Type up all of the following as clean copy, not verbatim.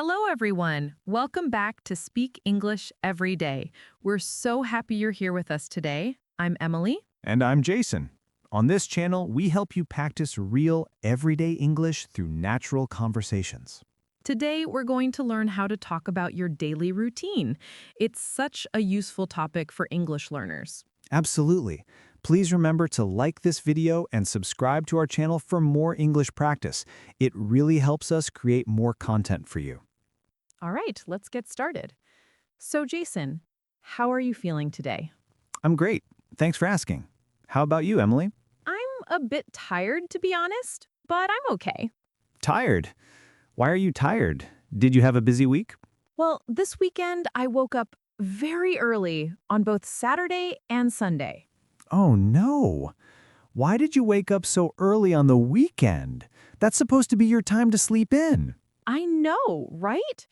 Hello, everyone. Welcome back to Speak English Every Day. We're so happy you're here with us today. I'm Emily. And I'm Jason. On this channel, we help you practice real, everyday English through natural conversations. Today, we're going to learn how to talk about your daily routine. It's such a useful topic for English learners. Absolutely. Please remember to like this video and subscribe to our channel for more English practice. It really helps us create more content for you. All right, let's get started. So, Jason, how are you feeling today? I'm great. Thanks for asking. How about you, Emily? I'm a bit tired, to be honest, but I'm okay. Tired. Why are you tired? Did you have a busy week? Well, this weekend, I woke up very early on both Saturday and Sunday. Oh no. Why did you wake up so early on the weekend? That's supposed to be your time to sleep in. I know, right?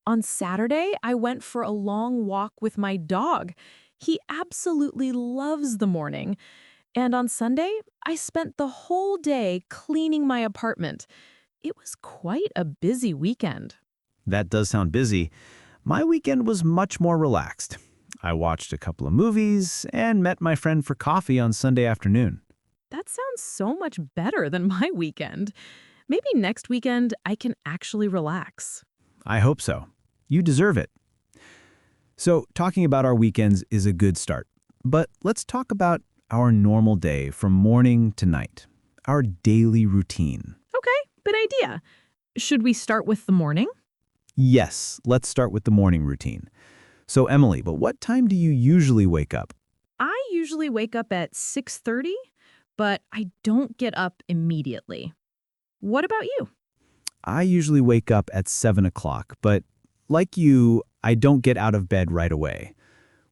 On Saturday, I went for a long walk with my dog. He absolutely loves the morning. And on Sunday, I spent the whole day cleaning my apartment. It was quite a busy weekend. That does sound busy. My weekend was much more relaxed. I watched a couple of movies and met my friend for coffee on Sunday afternoon. That sounds so much better than my weekend. Maybe next weekend I can actually relax. I hope so. You deserve it. So, talking about our weekends is a good start. But let's talk about our normal day from morning to night. Our daily routine. Okay, good idea. Should we start with the morning? Yes, let's start with the morning routine. So, Emily, but what time do you usually wake up? I usually wake up at 6:30, but I don't get up immediately. What about you? I usually wake up at 7 o'clock, but like you, I don't get out of bed right away.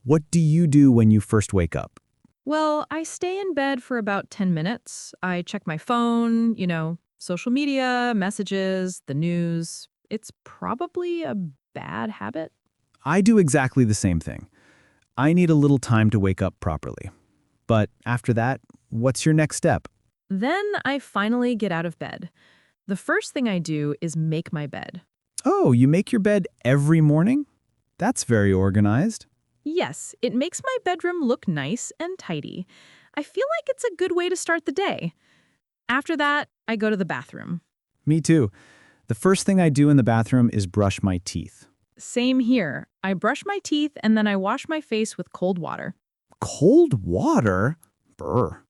What do you do when you first wake up? Well, I stay in bed for about 10 minutes. I check my phone, social media, messages, the news. It's probably a bad habit. I do exactly the same thing. I need a little time to wake up properly. But after that, what's your next step? Then I finally get out of bed. The first thing I do is make my bed. Oh, you make your bed every morning? That's very organized. Yes, it makes my bedroom look nice and tidy. I feel like it's a good way to start the day. After that, I go to the bathroom. Me too. The first thing I do in the bathroom is brush my teeth. Same here. I brush my teeth and then I wash my face with cold water. Cold water? Brr.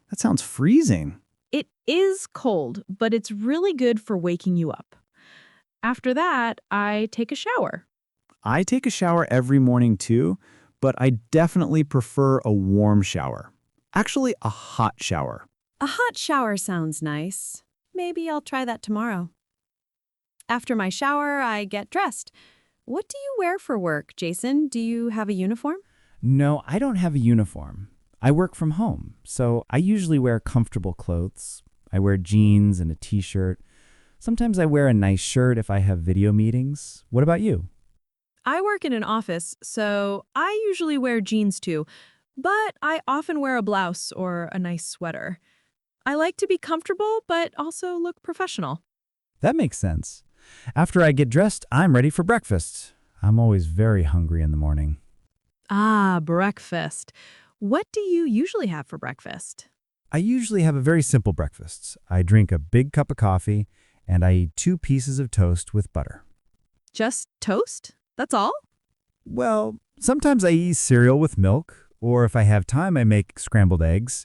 That sounds freezing. It is cold, but it's really good for waking you up. After that, I take a shower. I take a shower every morning too, but I definitely prefer a warm shower. Actually, a hot shower. A hot shower sounds nice. Maybe I'll try that tomorrow. After my shower, I get dressed. What do you wear for work, Jason? Do you have a uniform? No, I don't have a uniform. I work from home, so I usually wear comfortable clothes. I wear jeans and a t-shirt. Sometimes I wear a nice shirt if I have video meetings. What about you? I work in an office, so I usually wear jeans too, but I often wear a blouse or a nice sweater. I like to be comfortable, but also look professional. That makes sense. After I get dressed, I'm ready for breakfast. I'm always very hungry in the morning. Ah, breakfast. What do you usually have for breakfast? I usually have a very simple breakfast. I drink a big cup of coffee, and I eat 2 pieces of toast with butter. Just toast? That's all? Well, sometimes I eat cereal with milk, or if I have time, I make scrambled eggs.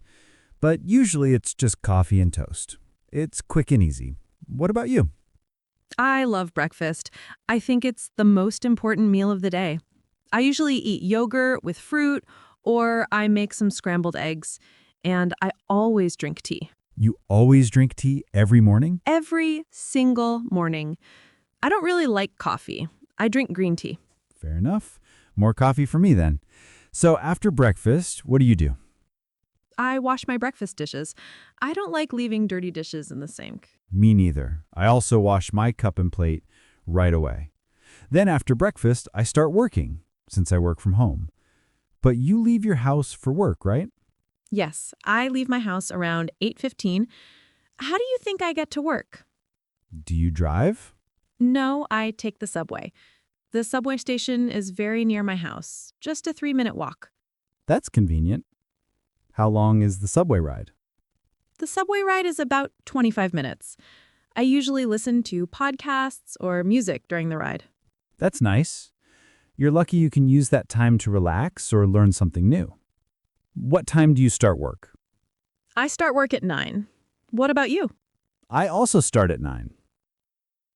But usually it's just coffee and toast. It's quick and easy. What about you? I love breakfast. I think it's the most important meal of the day. I usually eat yogurt with fruit, or I make some scrambled eggs, and I always drink tea. You always drink tea every morning? Every single morning. I don't really like coffee. I drink green tea. Fair enough. More coffee for me then. So after breakfast, what do you do? I wash my breakfast dishes. I don't like leaving dirty dishes in the sink. Me neither. I also wash my cup and plate right away. Then after breakfast, I start working, since I work from home. But you leave your house for work, right? Yes, I leave my house around 8:15. How do you think I get to work? Do you drive? No, I take the subway. The subway station is very near my house, just a 3-minute walk. That's convenient. How long is the subway ride? The subway ride is about 25 minutes. I usually listen to podcasts or music during the ride. That's nice. You're lucky you can use that time to relax or learn something new. What time do you start work? I start work at 9. What about you? I also start at 9.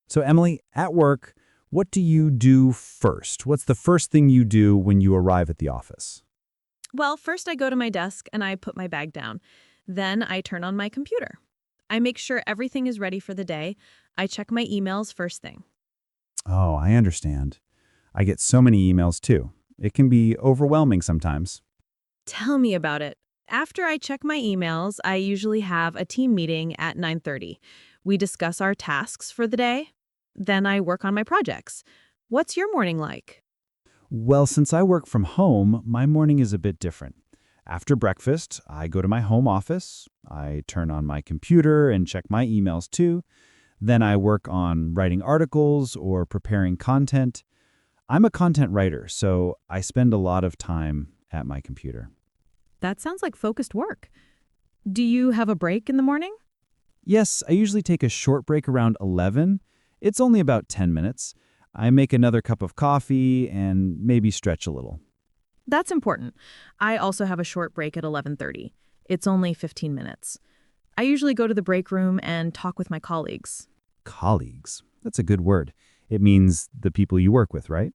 So, Emily, at work, what do you do first? What's the first thing you do when you arrive at the office? Well, first I go to my desk and I put my bag down. Then I turn on my computer. I make sure everything is ready for the day. I check my emails first thing. Oh, I understand. I get so many emails too. It can be overwhelming sometimes. Tell me about it. After I check my emails, I usually have a team meeting at 9:30. We discuss our tasks for the day. Then I work on my projects. What's your morning like? Well, since I work from home, my morning is a bit different. After breakfast, I go to my home office. I turn on my computer and check my emails too. Then I work on writing articles or preparing content. I'm a content writer, so I spend a lot of time at my computer. That sounds like focused work. Do you have a break in the morning? Yes, I usually take a short break around 11. It's only about 10 minutes. I make another cup of coffee and maybe stretch a little. That's important. I also have a short break at 11:30. It's only 15 minutes. I usually go to the break room and talk with my colleagues. Colleagues. That's a good word. It means the people you work with, right?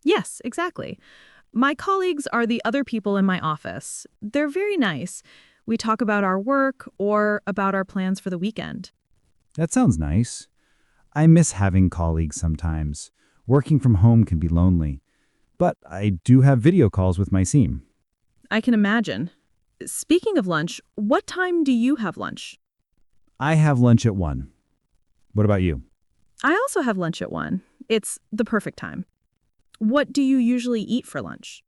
Yes, exactly. My colleagues are the other people in my office. They're very nice. We talk about our work or about our plans for the weekend. That sounds nice. I miss having colleagues sometimes. Working from home can be lonely. But I do have video calls with my team. I can imagine. Speaking of lunch, what time do you have lunch? I have lunch at 1. What about you? I also have lunch at 1. It's the perfect time. What do you usually eat for lunch?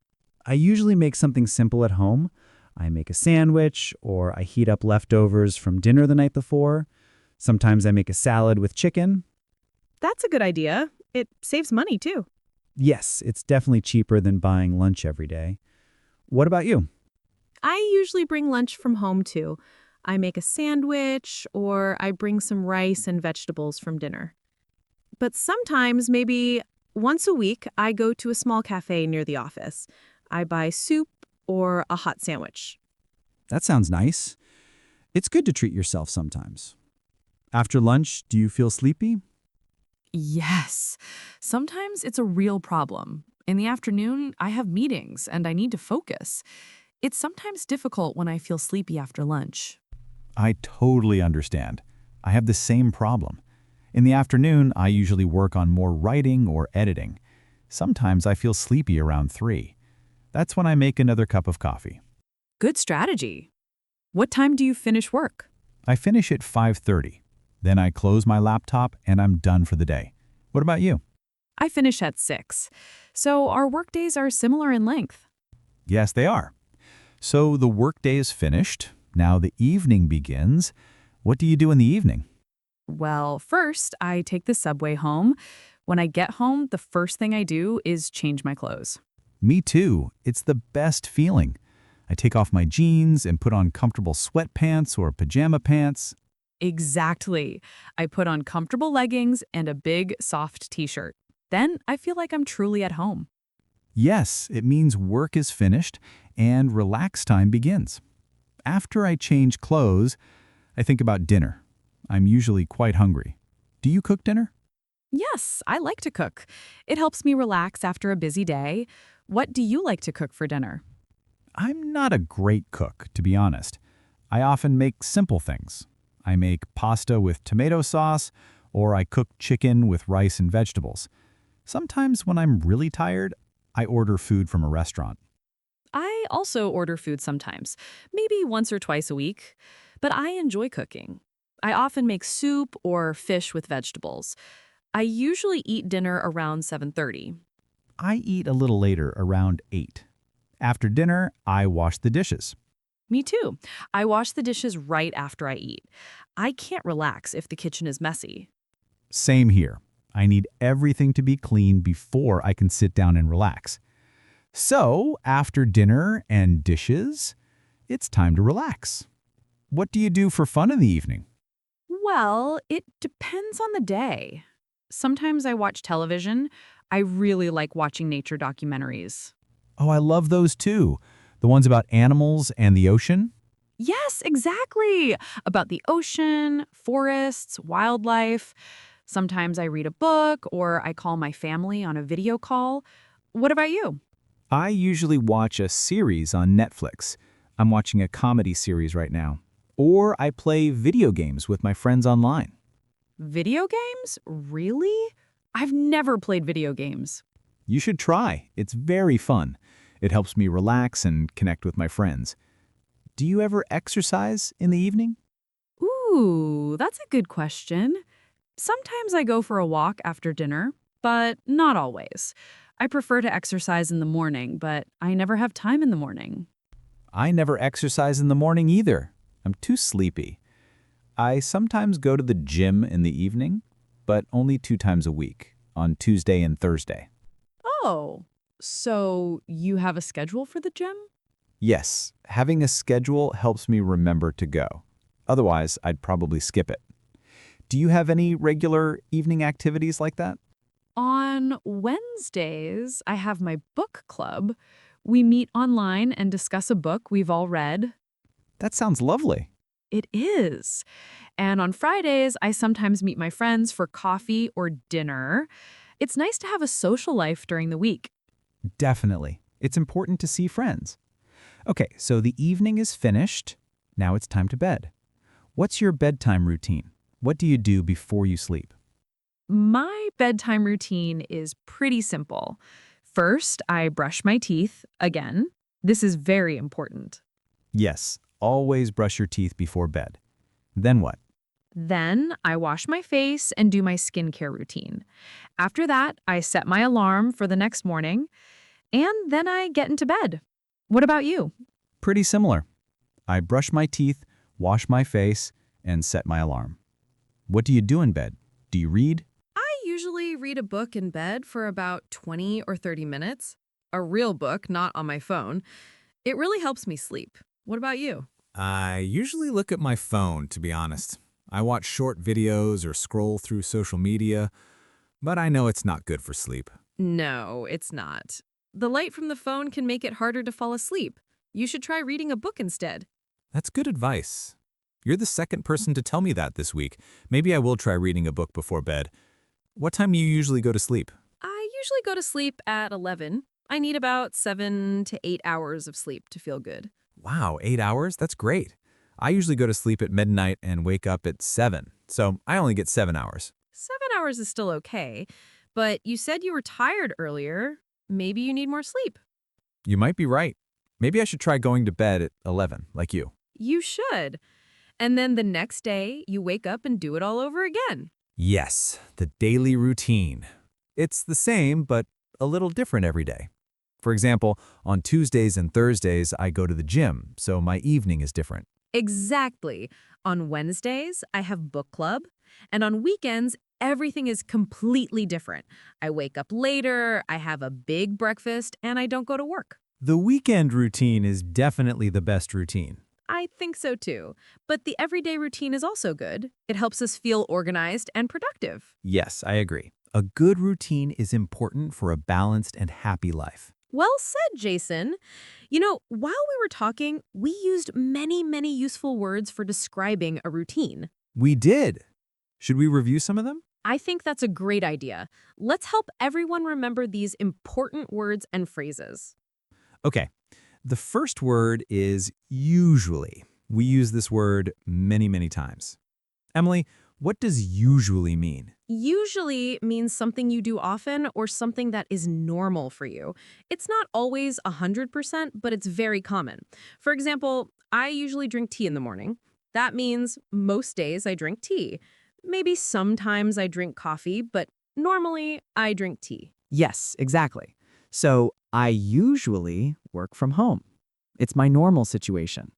I usually make something simple at home. I make a sandwich or I heat up leftovers from dinner the night before. Sometimes I make a salad with chicken. That's a good idea. It saves money too. Yes, it's definitely cheaper than buying lunch every day. What about you? I usually bring lunch from home too. I make a sandwich or I bring some rice and vegetables from dinner. But sometimes, maybe once a week, I go to a small cafe near the office. I buy soup or a hot sandwich. That sounds nice. It's good to treat yourself sometimes. After lunch, do you feel sleepy? Yes. Sometimes it's a real problem. In the afternoon, I have meetings and I need to focus. It's sometimes difficult when I feel sleepy after lunch. I totally understand. I have the same problem. In the afternoon, I usually work on more writing or editing. Sometimes I feel sleepy around 3. That's when I make another cup of coffee. Good strategy. What time do you finish work? I finish at 5:30. Then I close my laptop and I'm done for the day. What about you? I finish at 6. So our workdays are similar in length. Yes, they are. So the workday is finished. Now the evening begins. What do you do in the evening? Well, first, I take the subway home. When I get home, the first thing I do is change my clothes. Me too. It's the best feeling. I take off my jeans and put on comfortable sweatpants or pajama pants. Exactly. I put on comfortable leggings and a big, soft t-shirt. Then I feel like I'm truly at home. Yes, it means work is finished and relax time begins. After I change clothes, I think about dinner. I'm usually quite hungry. Do you cook dinner? Yes, I like to cook. It helps me relax after a busy day. What do you like to cook for dinner? I'm not a great cook, to be honest. I often make simple things. I make pasta with tomato sauce, or I cook chicken with rice and vegetables. Sometimes when I'm really tired, I order food from a restaurant. I also order food sometimes, maybe once or twice a week, but I enjoy cooking. I often make soup or fish with vegetables. I usually eat dinner around 7:30. I eat a little later, around 8. After dinner, I wash the dishes. Me too. I wash the dishes right after I eat. I can't relax if the kitchen is messy. Same here. I need everything to be clean before I can sit down and relax. So, after dinner and dishes, it's time to relax. What do you do for fun in the evening? Well, it depends on the day. Sometimes I watch television. I really like watching nature documentaries. Oh, I love those too. The ones about animals and the ocean. Yes, exactly. About the ocean, forests, wildlife. Sometimes I read a book or I call my family on a video call. What about you? I usually watch a series on Netflix. I'm watching a comedy series right now. Or I play video games with my friends online. Video games? Really? I've never played video games. You should try. It's very fun. It helps me relax and connect with my friends. Do you ever exercise in the evening? Ooh, that's a good question. Sometimes I go for a walk after dinner, but not always. I prefer to exercise in the morning, but I never have time in the morning. I never exercise in the morning either. I'm too sleepy. I sometimes go to the gym in the evening, but only 2 times a week, on Tuesday and Thursday. Oh, so you have a schedule for the gym? Yes, having a schedule helps me remember to go. Otherwise, I'd probably skip it. Do you have any regular evening activities like that? On Wednesdays, I have my book club. We meet online and discuss a book we've all read. That sounds lovely. It is. And on Fridays, I sometimes meet my friends for coffee or dinner. It's nice to have a social life during the week. Definitely. It's important to see friends. Okay, so the evening is finished. Now it's time to bed. What's your bedtime routine? What do you do before you sleep? My bedtime routine is pretty simple. First, I brush my teeth again. This is very important. Yes, always brush your teeth before bed. Then what? Then I wash my face and do my skincare routine. After that, I set my alarm for the next morning, and then I get into bed. What about you? Pretty similar. I brush my teeth, wash my face, and set my alarm. What do you do in bed? Do you read? I usually read a book in bed for about 20 or 30 minutes. A real book, not on my phone. It really helps me sleep. What about you? I usually look at my phone, to be honest. I watch short videos or scroll through social media, but I know it's not good for sleep. No, it's not. The light from the phone can make it harder to fall asleep. You should try reading a book instead. That's good advice. You're the second person to tell me that this week. Maybe I will try reading a book before bed. What time do you usually go to sleep? I usually go to sleep at 11. I need about 7 to 8 hours of sleep to feel good. Wow, 8 hours? That's great. I usually go to sleep at midnight and wake up at 7, so I only get 7 hours. 7 hours is still okay, but you said you were tired earlier. Maybe you need more sleep. You might be right. Maybe I should try going to bed at 11, like you. You should. And then the next day, you wake up and do it all over again. Yes, the daily routine. It's the same, but a little different every day. For example, on Tuesdays and Thursdays, I go to the gym, so my evening is different. Exactly. On Wednesdays, I have book club, and on weekends, everything is completely different. I wake up later, I have a big breakfast, and I don't go to work. The weekend routine is definitely the best routine. I think so too. But the everyday routine is also good. It helps us feel organized and productive. Yes, I agree. A good routine is important for a balanced and happy life. Well said, Jason. You know, while we were talking, we used many useful words for describing a routine. We did. Should we review some of them? I think that's a great idea. Let's help everyone remember these important words and phrases. Okay. The first word is usually. We use this word many times. Emily, what does usually mean? Usually means something you do often or something that is normal for you. It's not always 100%, but it's very common. For example, I usually drink tea in the morning. That means most days I drink tea. Maybe sometimes I drink coffee, but normally I drink tea. Yes, exactly. So I usually work from home. It's my normal situation.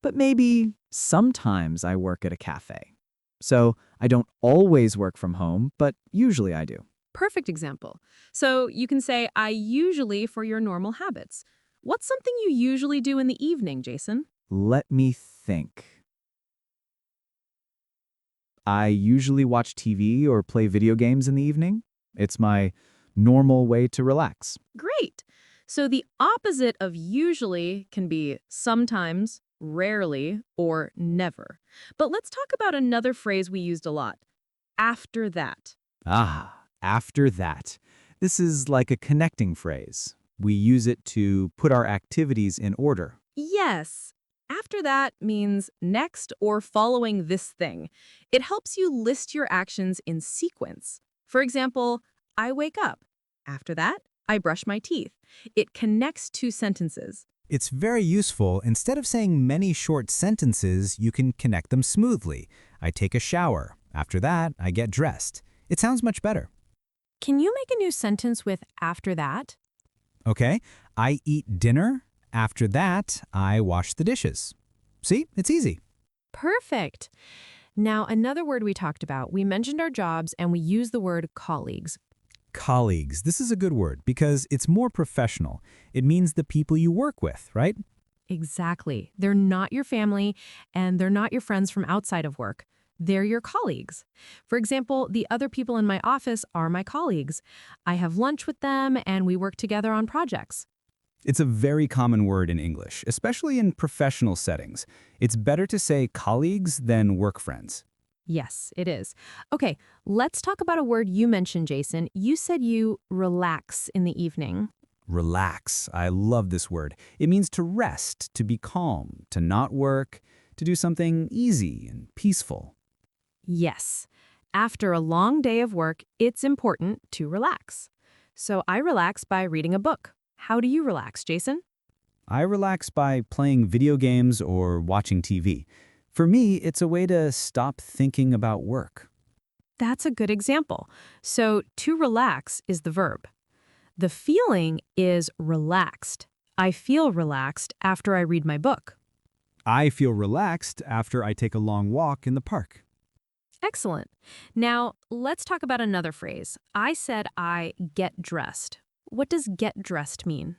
But maybe sometimes I work at a cafe. So I don't always work from home, but usually I do. Perfect example. So you can say, I usually for your normal habits. What's something you usually do in the evening, Jason? Let me think. I usually watch TV or play video games in the evening. It's my normal way to relax. Great. So the opposite of usually can be sometimes, rarely, or never. But let's talk about another phrase we used a lot. After that. Ah, after that. This is like a connecting phrase. We use it to put our activities in order. Yes. After that means next or following this thing. It helps you list your actions in sequence. For example, I wake up. After that, I brush my teeth. It connects two sentences. It's very useful. Instead of saying many short sentences, you can connect them smoothly. I take a shower. After that, I get dressed. It sounds much better. Can you make a new sentence with after that? Okay, I eat dinner. After that, I wash the dishes. See, it's easy. Perfect. Now, another word we talked about, we mentioned our jobs and we use the word colleagues. Colleagues, this is a good word because it's more professional. It means the people you work with, right? Exactly. They're not your family and they're not your friends from outside of work. They're your colleagues. For example, the other people in my office are my colleagues. I have lunch with them and we work together on projects. It's a very common word in English, especially in professional settings. It's better to say colleagues than work friends. Yes, it is. Okay, let's talk about a word you mentioned, Jason. You said you relax in the evening. Relax. I love this word. It means to rest, to be calm, to not work, to do something easy and peaceful. Yes. After a long day of work, it's important to relax. So I relax by reading a book. How do you relax, Jason? I relax by playing video games or watching TV. For me, it's a way to stop thinking about work. That's a good example. So to relax is the verb. The feeling is relaxed. I feel relaxed after I read my book. I feel relaxed after I take a long walk in the park. Excellent. Now, let's talk about another phrase. I said I get dressed. What does get dressed mean?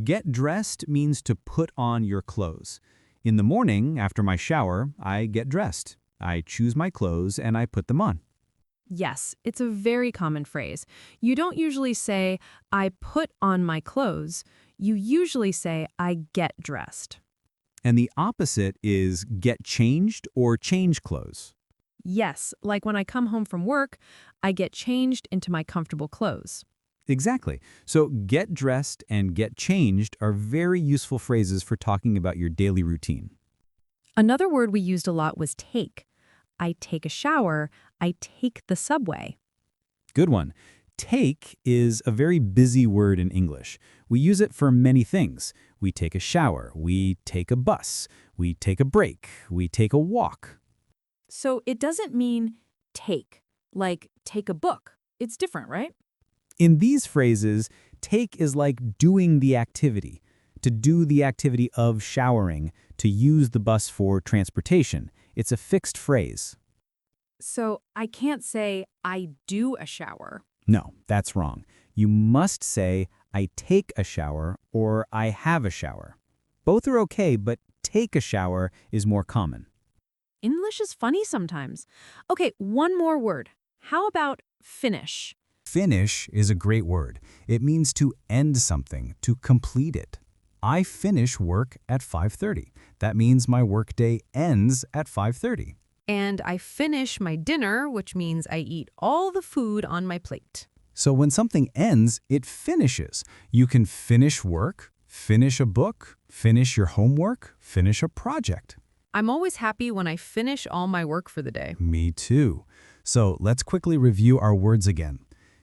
Get dressed means to put on your clothes. In the morning, after my shower, I get dressed. I choose my clothes and I put them on. Yes, it's a very common phrase. You don't usually say, I put on my clothes. You usually say, I get dressed. And the opposite is get changed or change clothes. Yes, like when I come home from work, I get changed into my comfortable clothes. Exactly. So get dressed and get changed are very useful phrases for talking about your daily routine. Another word we used a lot was take. I take a shower. I take the subway. Good one. Take is a very busy word in English. We use it for many things. We take a shower. We take a bus. We take a break. We take a walk. So it doesn't mean take, like take a book. It's different, right? In these phrases, take is like doing the activity. To do the activity of showering, to use the bus for transportation. It's a fixed phrase. So I can't say I do a shower. No, that's wrong. You must say, I take a shower or I have a shower. Both are okay, but take a shower is more common. English is funny sometimes. Okay, one more word. How about finish? Finish is a great word. It means to end something, to complete it. I finish work at 5:30. That means my workday ends at 5:30. And I finish my dinner, which means I eat all the food on my plate. So when something ends, it finishes. You can finish work, finish a book, finish your homework, finish a project. I'm always happy when I finish all my work for the day. Me too. So let's quickly review our words again.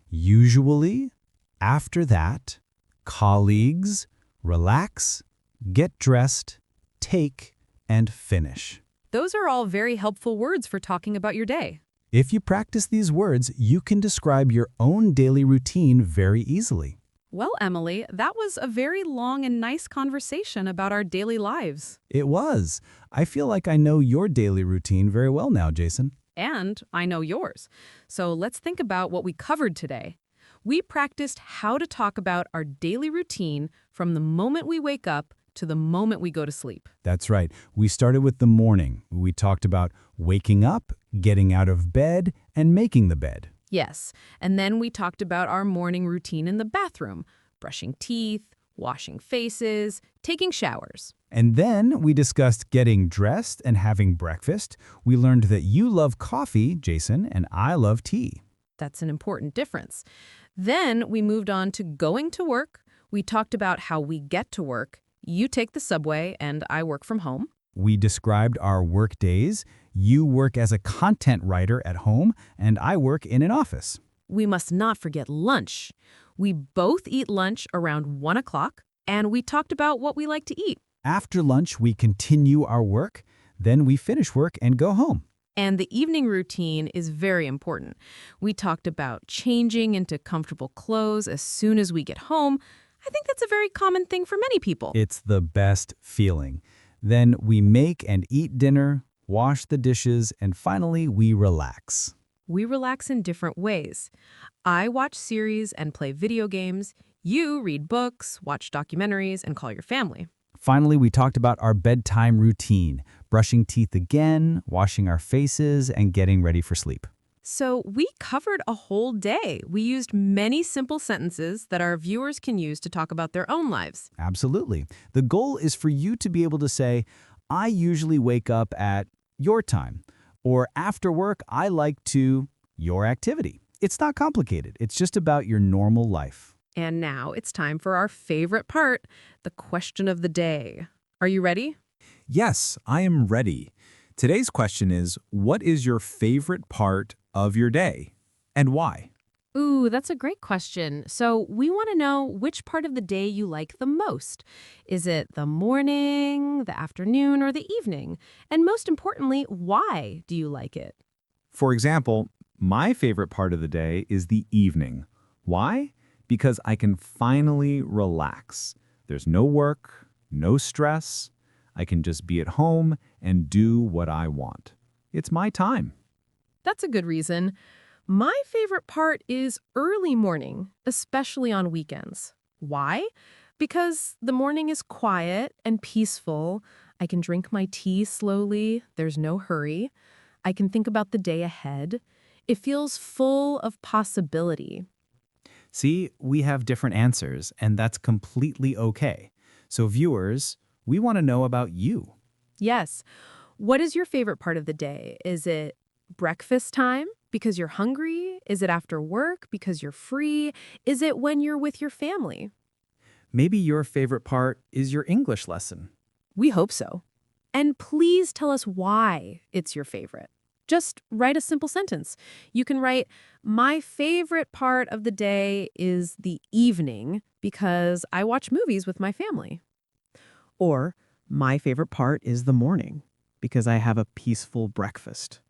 Usually, after that, colleagues, relax, get dressed, take, and finish. Those are all very helpful words for talking about your day. If you practice these words, you can describe your own daily routine very easily. Well, Emily, that was a very long and nice conversation about our daily lives. It was. I feel like I know your daily routine very well now, Jason. And I know yours. So let's think about what we covered today. We practiced how to talk about our daily routine from the moment we wake up to the moment we go to sleep. That's right. We started with the morning. We talked about waking up, getting out of bed, and making the bed. Yes, and then we talked about our morning routine in the bathroom, brushing teeth, washing faces, taking showers. And then we discussed getting dressed and having breakfast. We learned that you love coffee, Jason, and I love tea. That's an important difference. Then we moved on to going to work. We talked about how we get to work. You take the subway and I work from home. We described our work days. You work as a content writer at home, and I work in an office. We must not forget lunch. We both eat lunch around 1 o'clock, and we talked about what we like to eat. After lunch, we continue our work. Then we finish work and go home. And the evening routine is very important. We talked about changing into comfortable clothes as soon as we get home. I think that's a very common thing for many people. It's the best feeling. Then we make and eat dinner, wash the dishes, and finally we relax. We relax in different ways. I watch series and play video games. You read books, watch documentaries, and call your family. Finally, we talked about our bedtime routine, brushing teeth again, washing our faces, and getting ready for sleep. So we covered a whole day. We used many simple sentences that our viewers can use to talk about their own lives. Absolutely. The goal is for you to be able to say, I usually wake up at your time, or after work, I like to your activity. It's not complicated. It's just about your normal life. And now it's time for our favorite part, the question of the day. Are you ready? Yes, I am ready. Today's question is, what is your favorite part of your day and why? Ooh, that's a great question. So we want to know which part of the day you like the most. Is it the morning, the afternoon, or the evening? And most importantly, why do you like it? For example, my favorite part of the day is the evening. Why? Because I can finally relax. There's no work, no stress. I can just be at home and do what I want. It's my time. That's a good reason. My favorite part is early morning, especially on weekends. Why? Because the morning is quiet and peaceful. I can drink my tea slowly. There's no hurry. I can think about the day ahead. It feels full of possibility. See, we have different answers, and that's completely okay. So viewers, we want to know about you. Yes. What is your favorite part of the day? Is it breakfast time because you're hungry? Is it after work because you're free? Is it when you're with your family? Maybe your favorite part is your English lesson. We hope so. And please tell us why it's your favorite. Just write a simple sentence. You can write, my favorite part of the day is the evening because I watch movies with my family. Or, my favorite part is the morning because I have a peaceful breakfast.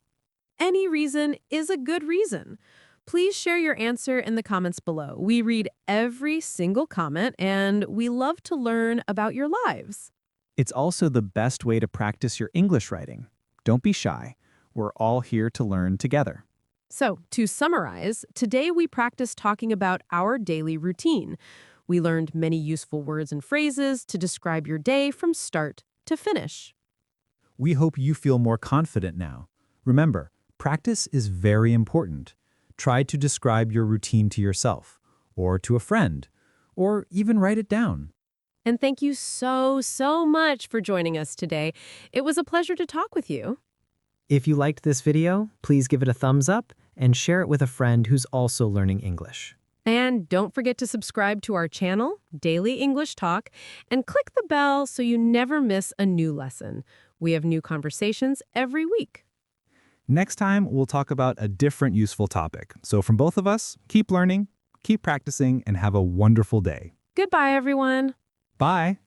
Any reason is a good reason. Please share your answer in the comments below. We read every single comment and we love to learn about your lives. It's also the best way to practice your English writing. Don't be shy. We're all here to learn together. So, to summarize, today we practiced talking about our daily routine. We learned many useful words and phrases to describe your day from start to finish. We hope you feel more confident now. Remember, practice is very important. Try to describe your routine to yourself, or to a friend, or even write it down. And thank you so much for joining us today. It was a pleasure to talk with you. If you liked this video, please give it a thumbs up and share it with a friend who's also learning English. And don't forget to subscribe to our channel, Daily English Talk, and click the bell so you never miss a new lesson. We have new conversations every week. Next time, we'll talk about a different useful topic. So from both of us, keep learning, keep practicing, and have a wonderful day. Goodbye, everyone. Bye.